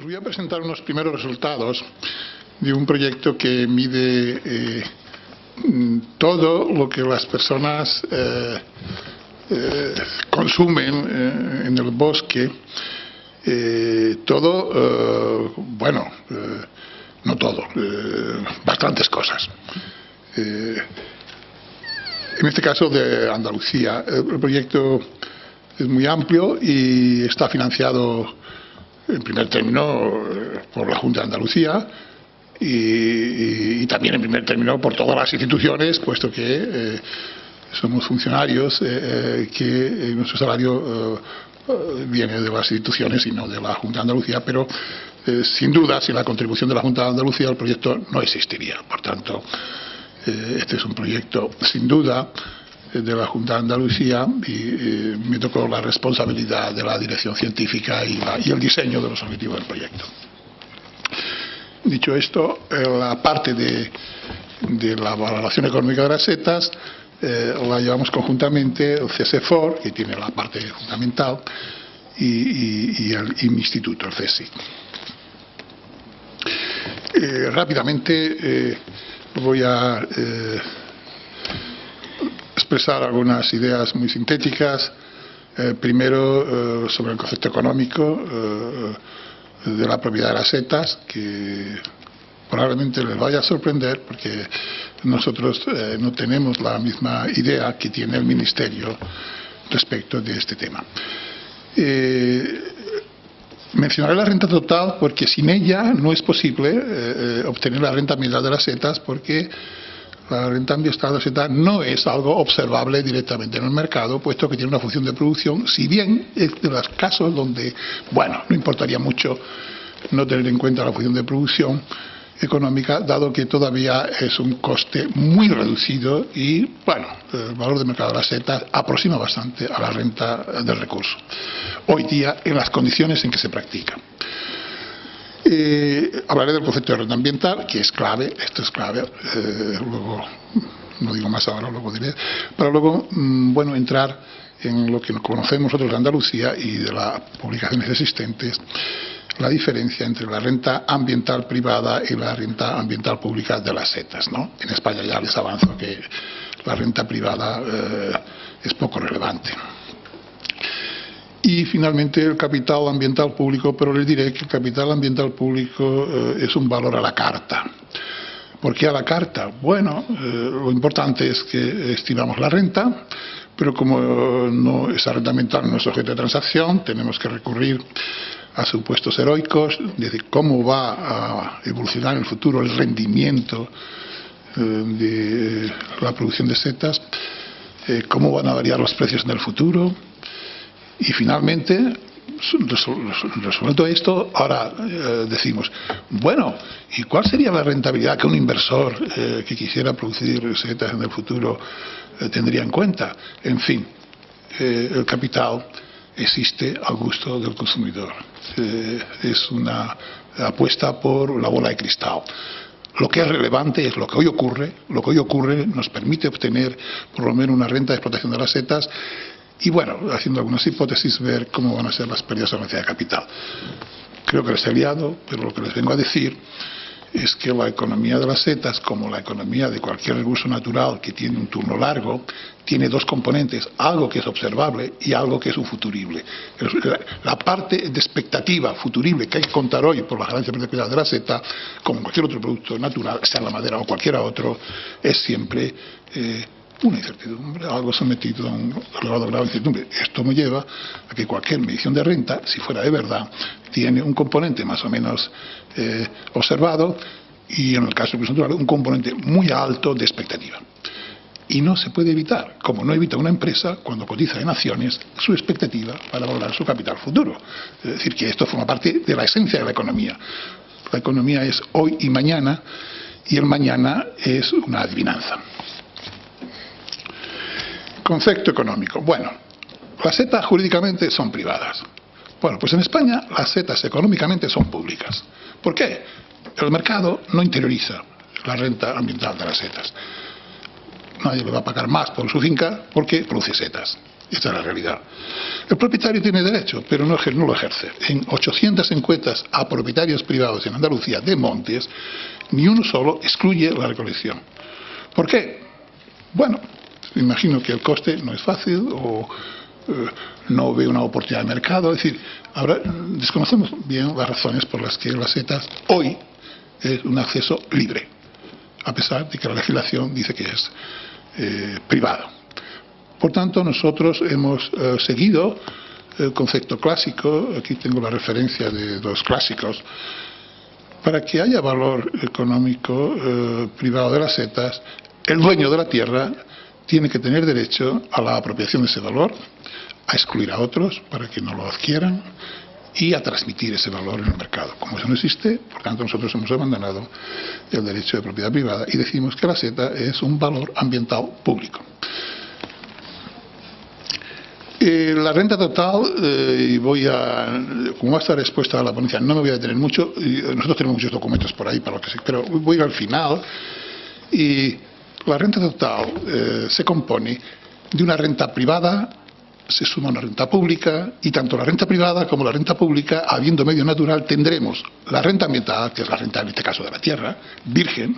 Os voy a presentar unos primeros resultados de un proyecto que mide todo lo que las personas consumen en el bosque, no todo, bastantes cosas. En este caso de Andalucía, el proyecto es muy amplio y está financiado en primer término por la Junta de Andalucía y también en primer término por todas las instituciones, puesto que somos funcionarios que nuestro salario viene de las instituciones y no de la Junta de Andalucía, pero sin duda, sin la contribución de la Junta de Andalucía el proyecto no existiría. Por tanto, este es un proyecto sin duda de la Junta de Andalucía y me tocó la responsabilidad de la dirección científica y el diseño de los objetivos del proyecto. Dicho esto, la parte de la valoración económica de las setas la llevamos conjuntamente el CSFOR, que tiene la parte fundamental, y el instituto, el CSIC. Rápidamente voy a expresar algunas ideas muy sintéticas. Primero, sobre el concepto económico de la propiedad de las setas, que probablemente les vaya a sorprender porque nosotros no tenemos la misma idea que tiene el Ministerio respecto de este tema. Mencionaré la renta total porque sin ella no es posible obtener la renta ambiental de las setas, porque la renta ambiental de la seta no es algo observable directamente en el mercado, puesto que tiene una función de producción, si bien es de los casos donde, no importaría mucho no tener en cuenta la función de producción económica, dado que todavía es un coste muy reducido y, el valor de mercado de las setas aproxima bastante a la renta del recurso, hoy día en las condiciones en que se practica. Hablaré del concepto de renta ambiental, que es clave, esto es clave, luego, no digo más ahora, luego diré, para luego, entrar en lo que conocemos nosotros de Andalucía y de las publicaciones existentes, la diferencia entre la renta ambiental privada y la renta ambiental pública de las setas, ¿no? En España ya les avanzo que la renta privada es poco relevante. Y finalmente el capital ambiental público, pero les diré que el capital ambiental público es un valor a la carta. ¿Por qué a la carta? Lo importante es que estimamos la renta, pero como esa renta ambiental no es objeto de transacción, tenemos que recurrir a supuestos heroicos, es decir, cómo va a evolucionar en el futuro el rendimiento de la producción de setas, cómo van a variar los precios en el futuro. Y finalmente, resuelto esto, ahora decimos, ¿y cuál sería la rentabilidad que un inversor que quisiera producir setas en el futuro tendría en cuenta? En fin, el capital existe al gusto del consumidor. Es una apuesta por la bola de cristal. Lo que es relevante es lo que hoy ocurre. Lo que hoy ocurre nos permite obtener por lo menos una renta de explotación de las setas y, haciendo algunas hipótesis, ver cómo van a ser las pérdidas de la velocidad de capital. Creo que les he liado, pero lo que les vengo a decir es que la economía de las setas, como la economía de cualquier recurso natural que tiene un turno largo, tiene dos componentes, algo que es observable y algo que es un futurible. La parte de expectativa futurible que hay que contar hoy por la ganancia perpetua de la seta, como cualquier otro producto natural, sea la madera o cualquiera otro, es siempre una incertidumbre, algo sometido a un elevado grado de incertidumbre. Esto me lleva a que cualquier medición de renta, si fuera de verdad, tiene un componente más o menos observado y, en el caso del recurso natural, un componente muy alto de expectativa. Y no se puede evitar, como no evita una empresa cuando cotiza en acciones, su expectativa para valorar su capital futuro. Es decir, que esto forma parte de la esencia de la economía. La economía es hoy y mañana, y el mañana es una adivinanza. Concepto económico. Las setas jurídicamente son privadas. Pues en España las setas económicamente son públicas. ¿Por qué? El mercado no interioriza la renta ambiental de las setas. Nadie le va a pagar más por su finca porque produce setas. Esta es la realidad. El propietario tiene derecho, pero no lo ejerce. En 800 encuestas a propietarios privados en Andalucía de montes, ni uno solo excluye la recolección. ¿Por qué? Bueno, me imagino que el coste no es fácil o no ve una oportunidad de mercado. Es decir, ahora desconocemos bien las razones por las que las setas hoy es un acceso libre, a pesar de que la legislación dice que es privado. Por tanto, nosotros hemos seguido el concepto clásico, aquí tengo la referencia de los clásicos, para que haya valor económico privado de las setas, el dueño de la tierra tiene que tener derecho a la apropiación de ese valor, a excluir a otros para que no lo adquieran y a transmitir ese valor en el mercado. Como eso no existe, por tanto nosotros hemos abandonado el derecho de propiedad privada y decimos que la seta es un valor ambiental público. La renta total, y como va a estar expuesta a la ponencia, no me voy a detener mucho, nosotros tenemos muchos documentos por ahí, para lo que sea, pero voy a ir al final. Y la renta total se compone de una renta privada, se suma una renta pública, y tanto la renta privada como la renta pública, habiendo medio natural, tendremos la renta ambiental, que es la renta en este caso de la tierra, virgen,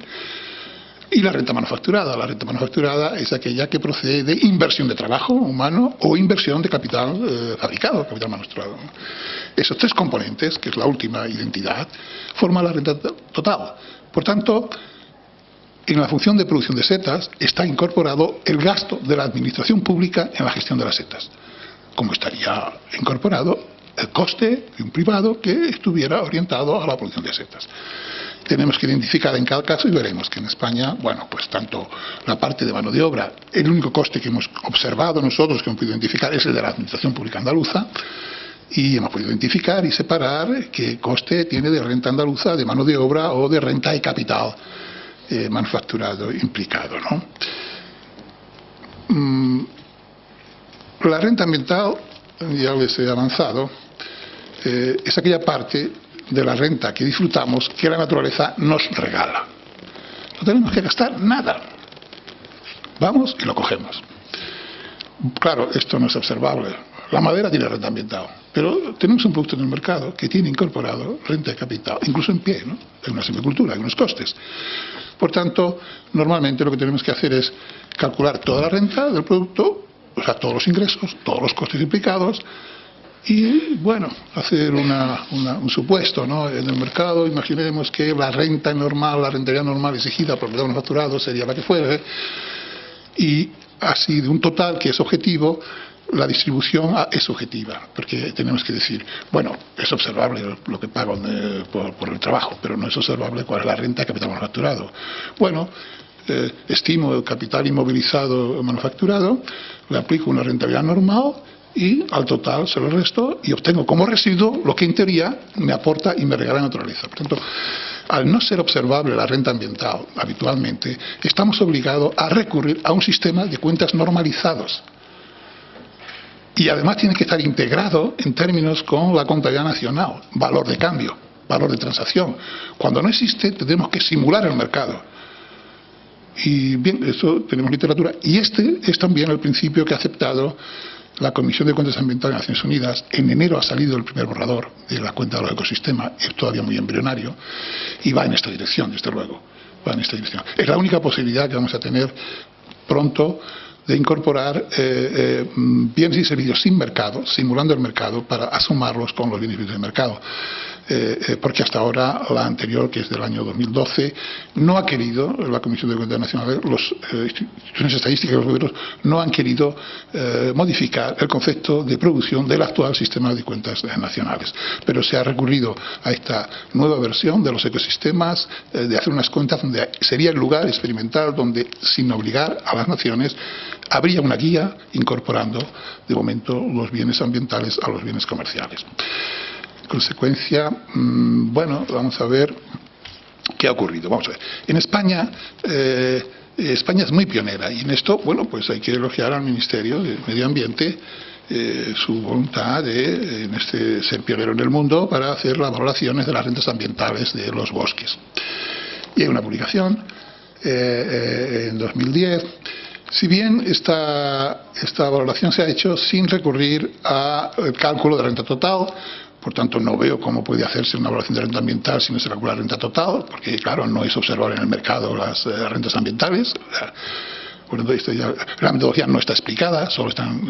y la renta manufacturada. La renta manufacturada es aquella que procede de inversión de trabajo humano o inversión de capital fabricado, capital manufacturado. Esos tres componentes, que es la última identidad, forman la renta total. Por tanto, en la función de producción de setas está incorporado el gasto de la administración pública en la gestión de las setas, como estaría incorporado el coste de un privado que estuviera orientado a la producción de setas. Tenemos que identificar en cada caso y veremos que en España, bueno, pues tanto la parte de mano de obra, el único coste que hemos observado nosotros, que hemos podido identificar, es el de la administración pública andaluza, y hemos podido identificar y separar qué coste tiene de renta andaluza, de mano de obra o de renta de capital manufacturado implicado, ¿no? La renta ambiental, ya les he avanzado, es aquella parte de la renta que disfrutamos que la naturaleza nos regala. No tenemos que gastar nada. Vamos y lo cogemos. Claro, esto no es observable. La madera tiene renta ambiental, pero tenemos un producto en el mercado que tiene incorporado renta de capital, incluso en pie, ¿no? Hay una silvicultura, hay unos costes. Por tanto, normalmente lo que tenemos que hacer es calcular toda la renta del producto, o sea, todos los ingresos, todos los costes implicados, y, bueno, hacer un supuesto, ¿no? En el mercado, imaginemos que la renta normal, la rentabilidad normal exigida por el mercado manufacturado sería la que fuere, y así de un total que es objetivo, la distribución es objetiva, porque tenemos que decir, bueno, es observable lo que pago por el trabajo, pero no es observable cuál es la renta de capital manufacturado. Bueno, estimo el capital inmovilizado manufacturado, le aplico una rentabilidad normal, y al total se lo resto y obtengo como residuo lo que en teoría me aporta y me regala la naturaleza. Por tanto, al no ser observable la renta ambiental habitualmente, estamos obligados a recurrir a un sistema de cuentas normalizados. Y además tiene que estar integrado en términos con la contabilidad nacional, valor de cambio, valor de transacción. Cuando no existe, tendremos que simular el mercado. Y bien, eso tenemos literatura. Y este es también el principio que ha aceptado la Comisión de Cuentas Ambientales de Naciones Unidas. En enero ha salido el primer borrador de la cuenta de los ecosistemas, es todavía muy embrionario, y va en esta dirección, desde luego. Va en esta dirección. Es la única posibilidad que vamos a tener pronto de incorporar bienes y servicios sin mercado, simulando el mercado, para asumarlos con los beneficios del mercado. Porque hasta ahora, la anterior, que es del año 2012, no ha querido, la Comisión de Cuentas Nacionales, las instituciones estadísticas y los gobiernos no han querido modificar el concepto de producción del actual sistema de cuentas nacionales. Pero se ha recurrido a esta nueva versión de los ecosistemas, de hacer unas cuentas donde sería el lugar experimental donde, sin obligar a las naciones, habría una guía incorporando, de momento, los bienes ambientales a los bienes comerciales. En consecuencia, bueno, vamos a ver qué ha ocurrido. Vamos a ver. En España, España es muy pionera y en esto, bueno, pues hay que elogiar al Ministerio de Medio Ambiente su voluntad de ser pionero en el mundo para hacer las valoraciones de las rentas ambientales de los bosques. Y hay una publicación en 2010 Si bien esta valoración se ha hecho sin recurrir al cálculo de renta total, por tanto no veo cómo puede hacerse una valoración de renta ambiental si no se calcula renta total, porque claro, no es observar en el mercado las rentas ambientales. Por lo tanto, la metodología no está explicada, solo están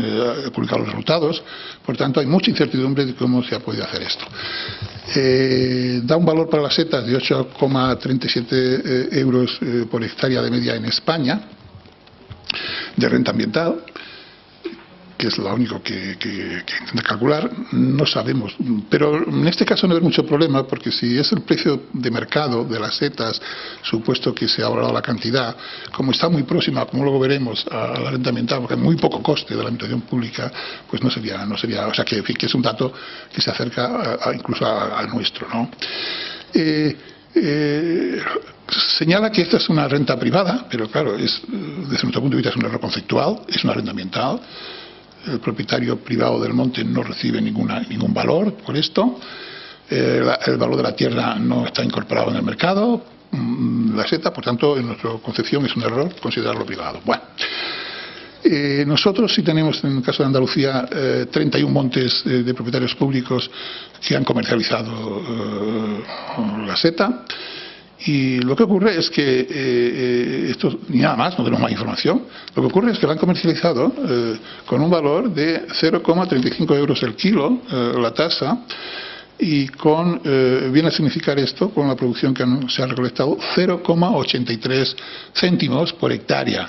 publicados los resultados. Por tanto, hay mucha incertidumbre de cómo se ha podido hacer esto. Da un valor para las setas de 8,37 euros por hectárea de media en España, de renta ambiental, que es lo único que intenta calcular. No sabemos, pero en este caso no hay mucho problema, porque si es el precio de mercado de las setas, supuesto que se ha valorado la cantidad, como está muy próxima, como luego veremos, a la renta ambiental, porque hay muy poco coste de la administración pública, pues no sería, o sea que, en fin, que es un dato que se acerca incluso al nuestro, ¿no? Señala que esta es una renta privada, pero claro, desde nuestro punto de vista es un error conceptual, es una renta ambiental. El propietario privado del monte no recibe ningún valor por esto. El valor de la tierra no está incorporado en el mercado, la seta, por tanto, en nuestra concepción es un error considerarlo privado. Bueno, nosotros sí tenemos, en el caso de Andalucía, 31 montes de propietarios públicos que han comercializado la seta. Y lo que ocurre es que, esto ni nada más, no tenemos más información, lo que ocurre es que lo han comercializado con un valor de 0,35 euros el kilo, la tasa, y viene a significar esto, con la producción que se ha recolectado, 0,83 céntimos por hectárea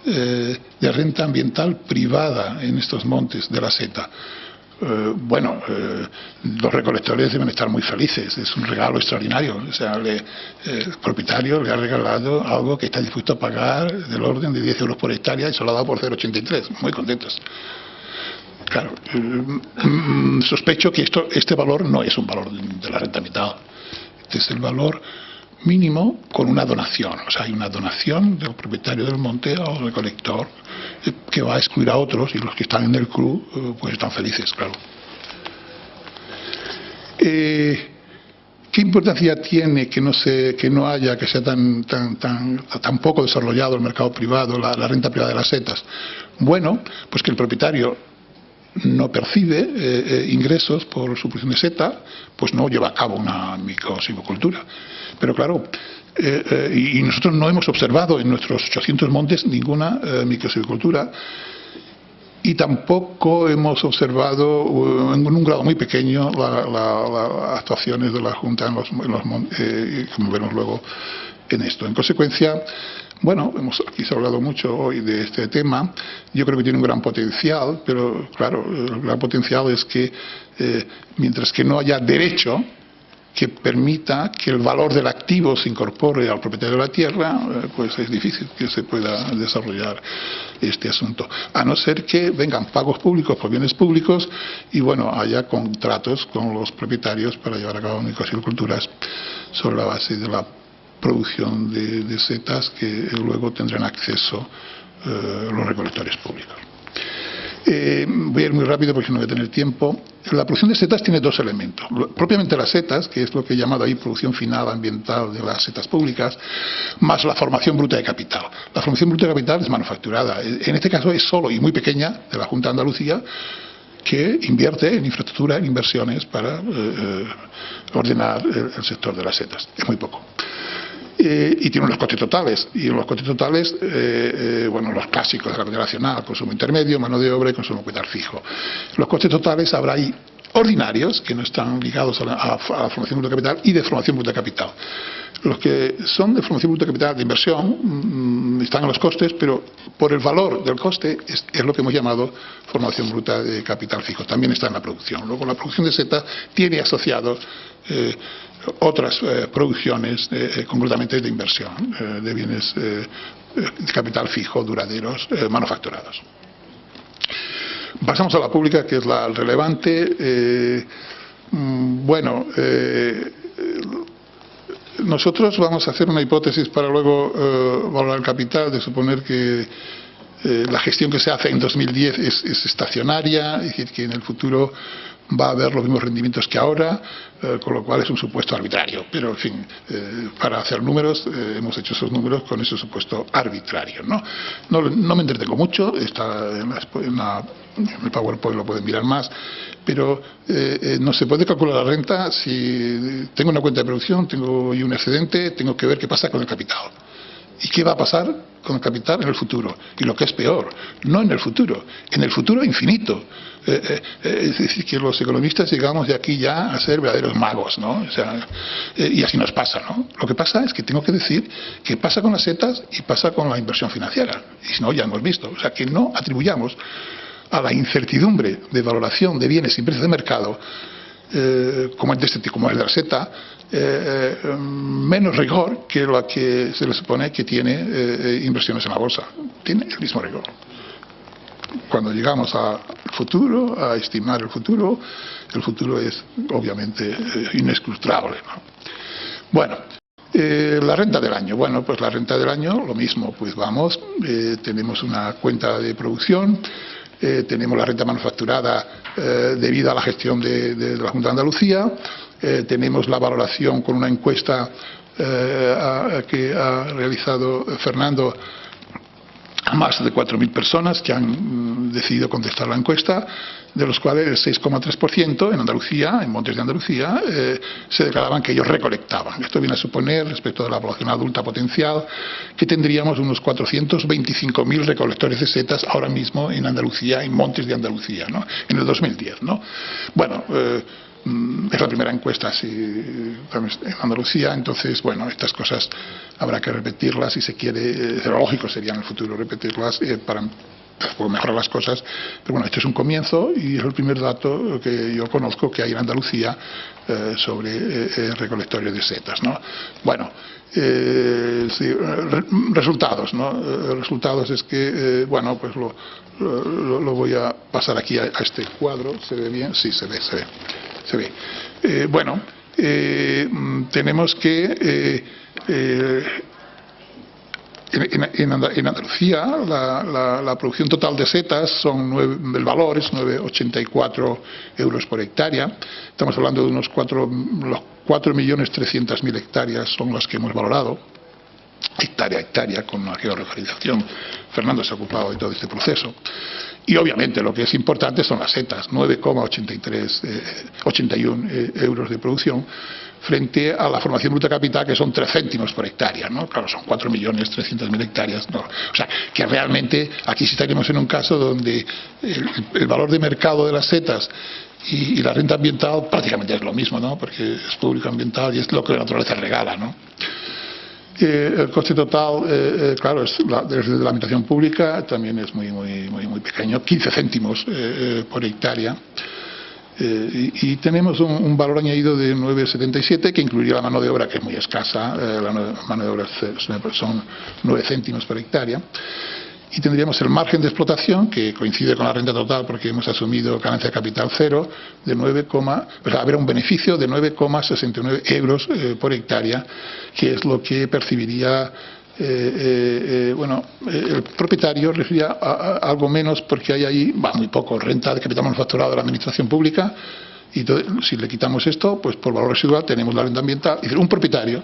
de renta ambiental privada en estos montes de la seta. Bueno, los recolectores deben estar muy felices, es un regalo extraordinario. O sea, el propietario le ha regalado algo que está dispuesto a pagar del orden de 10 euros por hectárea y se lo ha dado por 0,83, muy contentos. Claro, sospecho que este valor no es un valor de la renta ambiental, este es el valor mínimo con una donación. O sea, hay una donación del propietario del monte al recolector que va a excluir a otros, y los que están en el club pues están felices, claro. ¿Qué importancia tiene que sea tan poco desarrollado el mercado privado, la renta privada de las setas? Bueno, pues que el propietario no percibe ingresos por su producción de seta, pues no lleva a cabo una microsilvicultura. Pero claro, y nosotros no hemos observado en nuestros 800 montes ninguna microsilvicultura, y tampoco hemos observado en un grado muy pequeño las actuaciones de la Junta en los montes, como vemos luego en esto. En consecuencia, bueno, aquí se ha hablado mucho hoy de este tema. Yo creo que tiene un gran potencial, pero claro, el gran potencial es que mientras que no haya derecho que permita que el valor del activo se incorpore al propietario de la tierra, pues es difícil que se pueda desarrollar este asunto. A no ser que vengan pagos públicos por bienes públicos y bueno, haya contratos con los propietarios para llevar a cabo microsilviculturas sobre la base de la producción de setas que luego tendrán acceso los recolectores públicos. Voy a ir muy rápido porque no voy a tener tiempo. La producción de setas tiene dos elementos. Propiamente las setas, que es lo que he llamado ahí producción final ambiental de las setas públicas, más la formación bruta de capital. La formación bruta de capital es manufacturada. En este caso es solo y muy pequeña, de la Junta de Andalucía, que invierte en infraestructura, en inversiones para ordenar el sector de las setas. Es muy poco. Y tiene unos costes totales, y los costes totales, bueno, los clásicos de la cartera nacional, consumo intermedio, mano de obra y consumo capital fijo. Los costes totales habrá ahí ordinarios, que no están ligados a la formación bruta de capital, y de formación bruta de capital. Los que son de formación bruta de capital de inversión están en los costes, pero por el valor del coste es lo que hemos llamado formación bruta de capital fijo. También está en la producción. Luego la producción de seta tiene asociado otras producciones, concretamente de inversión, de bienes de capital fijo, duraderos, manufacturados. Pasamos a la pública, que es la relevante. Bueno, nosotros vamos a hacer una hipótesis para luego valorar el capital, de suponer que la gestión que se hace en 2010 es estacionaria, es decir, que en el futuro va a haber los mismos rendimientos que ahora, con lo cual es un supuesto arbitrario. Pero, en fin, para hacer números, hemos hecho esos números con ese supuesto arbitrario, ¿no? No me entretengo mucho, está en el PowerPoint, lo pueden mirar más, pero no se puede calcular la renta si tengo una cuenta de producción, tengo un excedente, tengo que ver qué pasa con el capital. ¿Y qué va a pasar con el capital en el futuro? Y lo que es peor, no en el futuro infinito. Es decir, que los economistas llegamos de aquí ya a ser verdaderos magos, ¿no? O sea, y así nos pasa, ¿no? Lo que pasa es que tengo que decir que pasa con las setas y pasa con la inversión financiera. Y si no, ya hemos visto. O sea, que no atribuyamos a la incertidumbre de valoración de bienes y precios de mercado, como es de la seta, menos rigor que lo que se le supone que tiene inversiones en la bolsa. Tiene el mismo rigor. Cuando llegamos al futuro, a estimar el futuro es obviamente inescrutable, ¿no? Bueno, la renta del año. Bueno, pues la renta del año, lo mismo, pues vamos, tenemos una cuenta de producción, tenemos la renta manufacturada debido a la gestión de la Junta de Andalucía, tenemos la valoración con una encuesta que ha realizado Fernando a más de 4.000 personas que han decidido contestar la encuesta, de los cuales el 6,3% en Andalucía, en Montes de Andalucía, se declaraban que ellos recolectaban. Esto viene a suponer, respecto de la población adulta potencial, que tendríamos unos 425.000 recolectores de setas ahora mismo en Andalucía, en Montes de Andalucía, ¿no? En el 2010, ¿no? Bueno, es la primera encuesta así, en Andalucía, entonces, bueno, estas cosas habrá que repetirlas si se quiere, lo lógico sería en el futuro repetirlas para mejorar las cosas, pero bueno, esto es un comienzo y es el primer dato que yo conozco que hay en Andalucía sobre recolectores de setas, ¿no? Bueno, sí, resultados, ¿no? Resultados es que, bueno, pues lo voy a pasar aquí a este cuadro. ¿Se ve bien? Sí, se ve. Bueno, tenemos que en Andalucía la producción total de setas el valor es 9,84 euros por hectárea. Estamos hablando de unos 4.300.000 hectáreas son las que hemos valorado, hectárea a hectárea, con la geolocalización. Fernando se ha ocupado de todo este proceso. Y obviamente lo que es importante son las setas, 9,81 euros de producción, frente a la formación bruta capital, que son 3 céntimos por hectárea, ¿no? Claro, son 4.300.000 hectáreas, ¿no? O sea, que realmente aquí sí estaríamos en un caso donde el valor de mercado de las setas y la renta ambiental prácticamente es lo mismo, ¿no? Porque es público ambiental y es lo que la naturaleza regala, ¿no? El coste total, claro, desde la administración pública también es muy pequeño, 15 céntimos por hectárea. Y tenemos un valor añadido de 9,77 que incluiría la mano de obra, que es muy escasa, la mano de obra son 9 céntimos por hectárea. Y tendríamos el margen de explotación, que coincide con la renta total porque hemos asumido ganancia de capital cero, de habrá un beneficio de 9,69 euros por hectárea, que es lo que percibiría el propietario. Recibiría algo menos porque hay ahí muy poco renta de capital manufacturado de la administración pública. Y si le quitamos esto, pues por valor residual tenemos la renta ambiental. Es decir, un propietario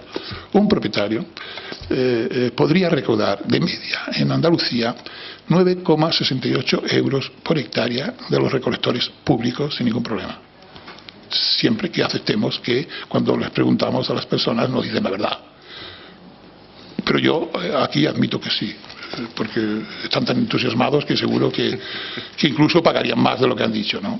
podría recaudar de media en Andalucía 9,68 euros por hectárea de los recolectores públicos sin ningún problema. Siempre que aceptemos que cuando les preguntamos a las personas nos dicen la verdad. Pero yo aquí admito que sí, porque están tan entusiasmados que seguro que incluso pagarían más de lo que han dicho, ¿no?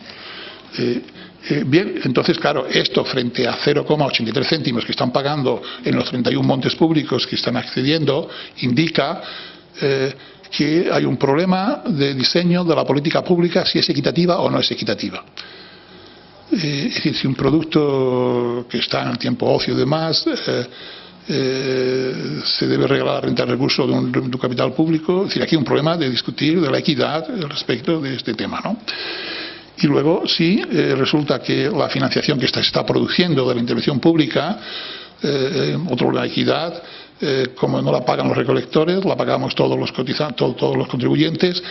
Bien, entonces, claro, esto frente a 0,83 céntimos que están pagando en los 31 montes públicos que están accediendo, indica que hay un problema de diseño de la política pública, si es equitativa o no es equitativa. Es decir, si un producto que está en el tiempo ocio y demás se debe regalar la renta de recursos de un capital público. Es decir, aquí hay un problema de discutir de la equidad respecto de este tema, ¿no? Y luego, si resulta que la financiación que se está produciendo de la intervención pública, otro problema de equidad, como no la pagan los recolectores, la pagamos todos los todos los contribuyentes.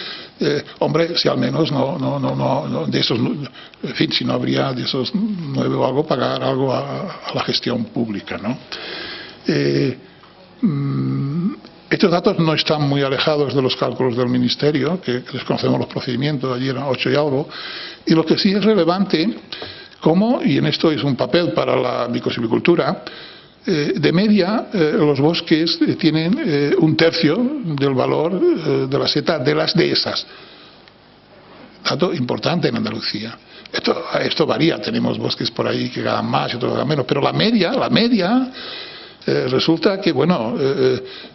Hombre, si al menos no de esos, en fin, si no habría de esos 9 o algo, pagar algo a la gestión pública, ¿no? Estos datos no están muy alejados de los cálculos del Ministerio, que desconocemos los procedimientos, allí eran 8 y algo, y lo que sí es relevante, y en esto es un papel para la micosilvicultura, de media los bosques tienen 1/3 del valor de la seta de las dehesas. Dato importante en Andalucía. Esto varía, tenemos bosques por ahí que ganan más y otros que ganan menos, pero la media resulta que, bueno,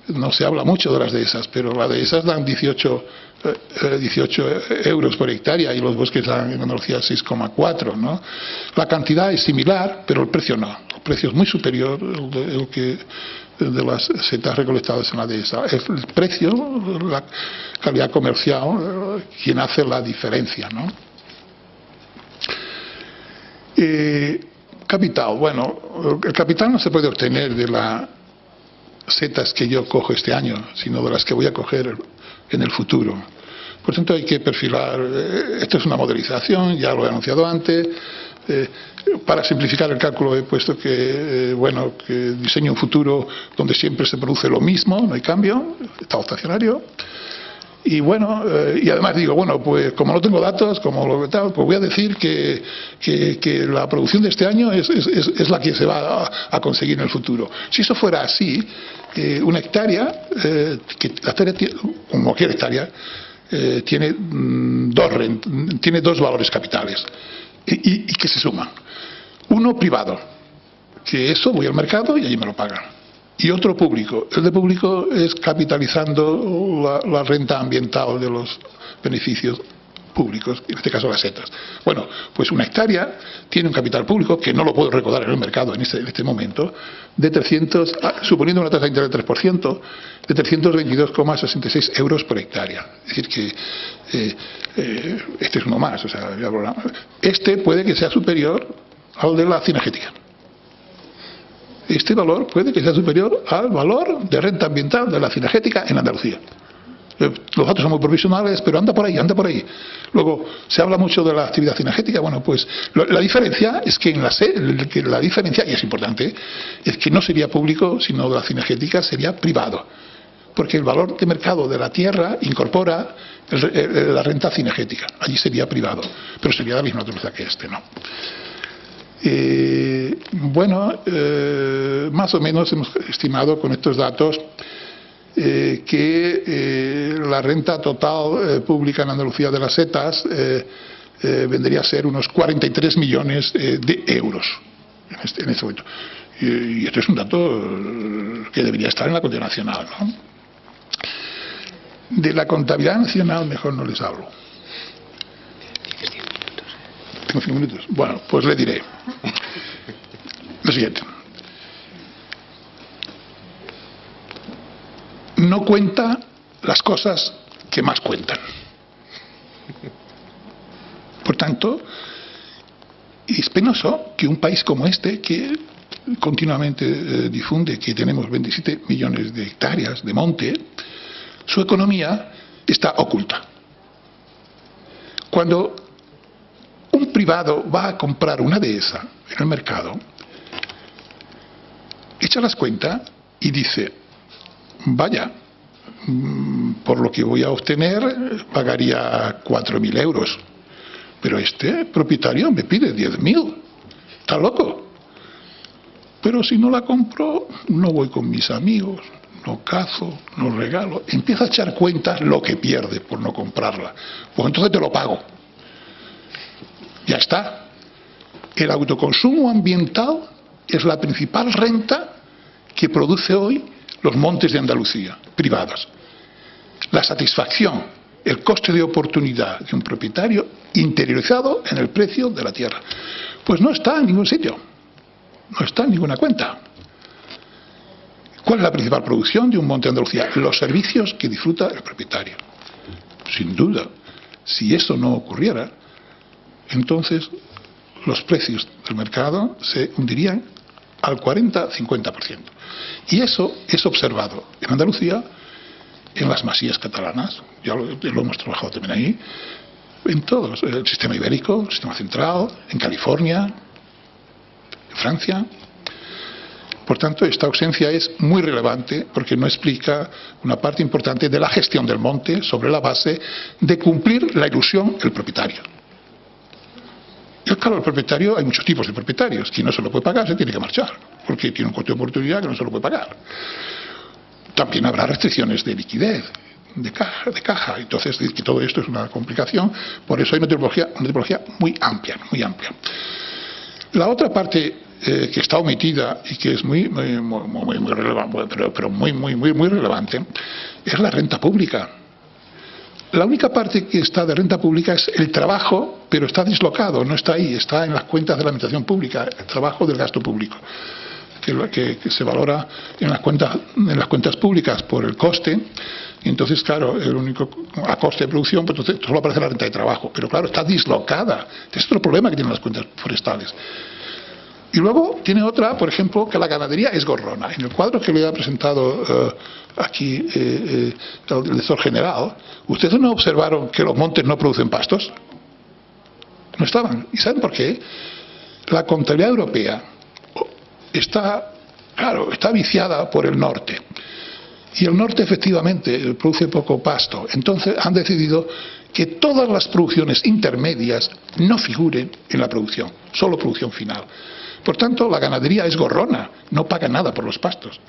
no se habla mucho de las dehesas, pero las dehesas dan 18 euros por hectárea y los bosques dan en Andalucía 6,4, ¿no? La cantidad es similar, pero el precio no. El precio es muy superior de las setas recolectadas en la dehesa. El precio, la calidad comercial, quien hace la diferencia, ¿no? Capital. Bueno, el capital no se puede obtener de las setas que yo cojo este año, sino de las que voy a coger en el futuro. Por tanto, hay que perfilar. Esto es una modelización, ya lo he anunciado antes. Para simplificar el cálculo he puesto que diseño un futuro donde siempre se produce lo mismo, no hay cambio, estado estacionario. Y bueno, y además digo, bueno, pues como no tengo datos, pues voy a decir que la producción de este año es la que se va a conseguir en el futuro. Si eso fuera así, una hectárea, como cualquier hectárea, tiene dos valores capitales y que se suman. Uno privado, que eso voy al mercado y allí me lo pagan. Y otro público. El de público es capitalizando la renta ambiental de los beneficios públicos, en este caso las setas. Bueno, pues una hectárea tiene un capital público, que no lo puedo recaudar en el mercado en este momento, de 300, suponiendo una tasa de interés del 3%, de 322,66 euros por hectárea. Es decir que este es uno más. O sea, este puede que sea superior al de la cinegética. Este valor puede que sea superior al valor de renta ambiental de la cinegética en Andalucía. Los datos son muy provisionales, pero anda por ahí. Luego, se habla mucho de la actividad cinegética. Bueno, pues la diferencia es que la diferencia, y es importante, es que no sería público, sino de la cinegética sería privado. Porque el valor de mercado de la tierra incorpora la renta cinegética. Allí sería privado, pero sería de la misma naturaleza que este, ¿no? Más o menos hemos estimado con estos datos que la renta total pública en Andalucía de las setas vendría a ser unos 43 millones de euros en este momento. Y esto es un dato que debería estar en la contabilidad nacional, ¿no? De la contabilidad nacional mejor no les hablo. Tengo 5 minutos. Bueno, pues le diré lo siguiente. No cuenta las cosas que más cuentan. Por tanto, es penoso que un país como este, que continuamente difunde que tenemos 27 millones de hectáreas de monte, su economía está oculta. Cuando un privado va a comprar una dehesa en el mercado, echa las cuentas y dice, vaya, por lo que voy a obtener pagaría 4.000 euros, pero este propietario me pide 10.000, está loco. Pero si no la compro, no voy con mis amigos, no cazo, no regalo. Empieza a echar cuentas lo que pierde por no comprarla. Pues entonces te lo pago. Ya está. El autoconsumo ambiental es la principal renta que produce hoy los montes de Andalucía, privados. La satisfacción, el coste de oportunidad de un propietario interiorizado en el precio de la tierra. Pues no está en ningún sitio, no está en ninguna cuenta. ¿Cuál es la principal producción de un monte de Andalucía? Los servicios que disfruta el propietario. Sin duda, si eso no ocurriera, entonces los precios del mercado se hundirían al 40-50%. Y eso es observado en Andalucía, en las masías catalanas, ya lo hemos trabajado también ahí, en todos, el sistema ibérico, el sistema central, en California, en Francia. Por tanto, esta ausencia es muy relevante porque no explica una parte importante de la gestión del monte sobre la base de cumplir la ilusión del propietario. Y claro, el propietario, hay muchos tipos de propietarios. Quien no se lo puede pagar se tiene que marchar, porque tiene un coste de oportunidad que no se lo puede pagar. También habrá restricciones de liquidez, de caja. Entonces, que todo esto es una complicación. Por eso hay una tipología muy amplia, muy amplia. La otra parte que está omitida y que es muy relevante, pero muy relevante, es la renta pública. La única parte que está de renta pública es el trabajo, pero está dislocado, no está ahí, está en las cuentas de la administración pública, el trabajo del gasto público, que se valora en las cuentas públicas por el coste. Y entonces, claro, el único a coste de producción, pues entonces solo aparece la renta de trabajo, pero claro, está dislocada. Este es otro problema que tienen las cuentas forestales. Y luego tiene otra, por ejemplo, que la ganadería es gorrona. En el cuadro que le ha presentado aquí el director general, ¿ustedes no observaron que los montes no producen pastos? No estaban. ¿Y saben por qué? La contabilidad europea está viciada por el norte. Y el norte efectivamente produce poco pasto. Entonces han decidido que todas las producciones intermedias no figuren en la producción, solo producción final. Por tanto, la ganadería es gorrona, no paga nada por los pastos.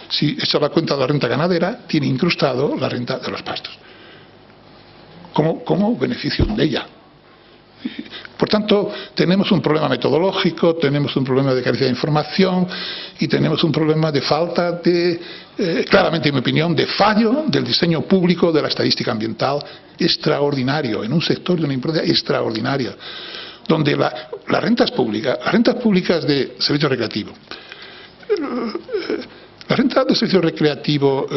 Si echa la cuenta de la renta ganadera, tiene incrustado la renta de los pastos, como beneficio de ella. Por tanto, tenemos un problema metodológico, tenemos un problema de carencia de información y tenemos un problema de falta de, claramente en mi opinión, de fallo del diseño público de la estadística ambiental extraordinario, en un sector de una importancia extraordinaria, donde las rentas públicas de servicio recreativo, la renta de servicio recreativo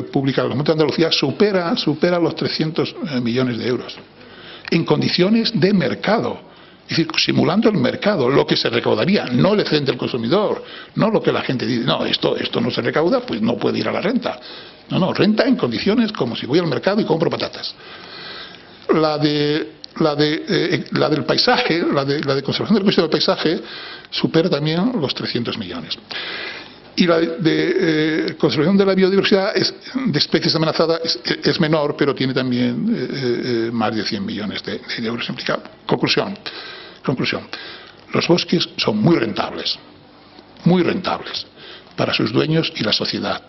pública de los Montes de Andalucía supera los 300 millones de euros, en condiciones de mercado, es decir, simulando el mercado, lo que se recaudaría, no el excedente del consumidor, no lo que la gente dice, no, esto no se recauda, pues no puede ir a la renta. No, renta en condiciones como si voy al mercado y compro patatas. La del paisaje, la de conservación del recurso del paisaje, supera también los 300 millones. Y la de conservación de la biodiversidad de especies amenazadas es menor, pero tiene también más de 100 millones de euros implicados. Conclusión. Los bosques son muy rentables para sus dueños y la sociedad.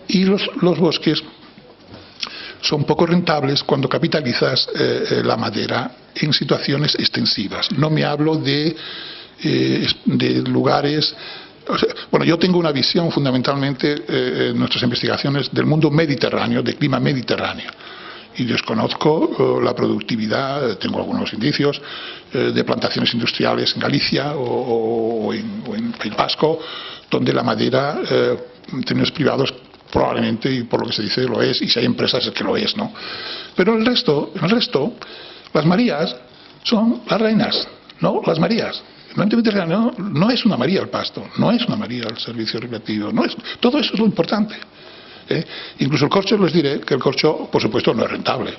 Y los bosques son poco rentables cuando capitalizas la madera en situaciones extensivas. No me hablo de lugares... Bueno, yo tengo una visión fundamentalmente en nuestras investigaciones del mundo mediterráneo, de clima mediterráneo. Y desconozco la productividad, tengo algunos indicios, de plantaciones industriales en Galicia o en País Vasco, donde la madera, en términos privados, probablemente, y por lo que se dice, lo es, y si hay empresas es que lo es, ¿no? Pero en el resto, las marías son las reinas, ¿no? Las marías. El monte mediterráneo no es una maría el pasto, no es una maría el servicio recreativo, todo eso es lo importante. Incluso el corcho, les diré que el corcho, por supuesto, no es rentable.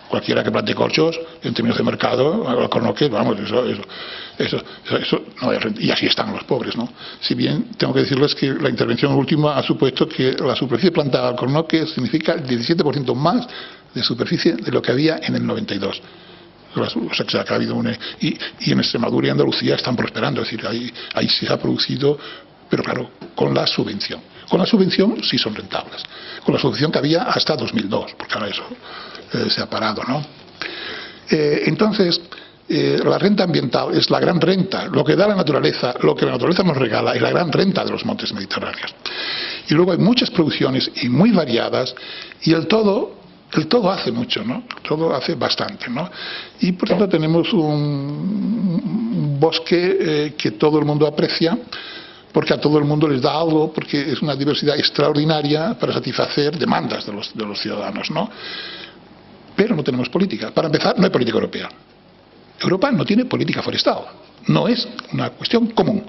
Cualquiera que plante corchos, en términos de mercado, alcornoques, vamos, eso no es rentable. Y así están los pobres, ¿no? Si bien tengo que decirles que la intervención última ha supuesto que la superficie plantada de alcornoques significa el 17% más de superficie de lo que había en el 92. O sea, que ha habido y en Extremadura y Andalucía están prosperando, es decir, ahí se ha producido, pero claro, con la subvención. Con la subvención sí son rentables. Con la subvención que había hasta 2002, porque ahora eso se ha parado, ¿no? Entonces, la renta ambiental es la gran renta, lo que da la naturaleza, lo que la naturaleza nos regala, es la gran renta de los montes mediterráneos. Y luego hay muchas producciones y muy variadas, y el todo hace mucho, ¿no? El todo hace bastante, ¿no? Y por tanto tenemos un bosque que todo el mundo aprecia, porque a todo el mundo les da algo, porque es una diversidad extraordinaria para satisfacer demandas de los ciudadanos, ¿no? Pero no tenemos política. Para empezar, no hay política europea. Europa no tiene política forestal. No es una cuestión común.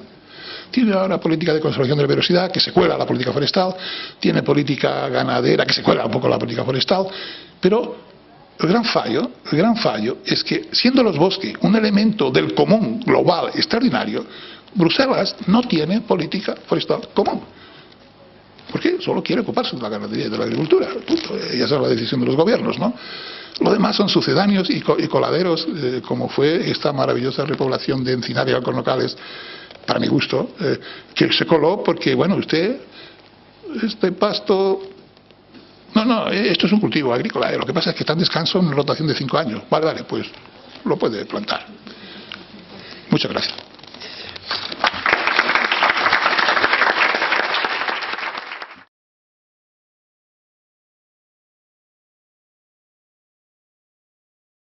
tiene ahora política de conservación de la biodiversidad, que se cuela a la política forestal, tiene política ganadera, que se cuela un poco a la política forestal, pero el gran fallo es que, siendo los bosques un elemento del común global extraordinario, Bruselas no tiene política forestal común. Porque solo quiere ocuparse de la ganadería y de la agricultura. Punto. Esa es la decisión de los gobiernos, ¿no? Lo demás son sucedáneos y coladeros, como fue esta maravillosa repoblación de Encinaria y Alcornocales, para mi gusto, que se coló porque, bueno, este pasto... No, esto es un cultivo agrícola. Lo que pasa es que está en descanso en rotación de 5 años. Vale, pues lo puede plantar. Muchas gracias.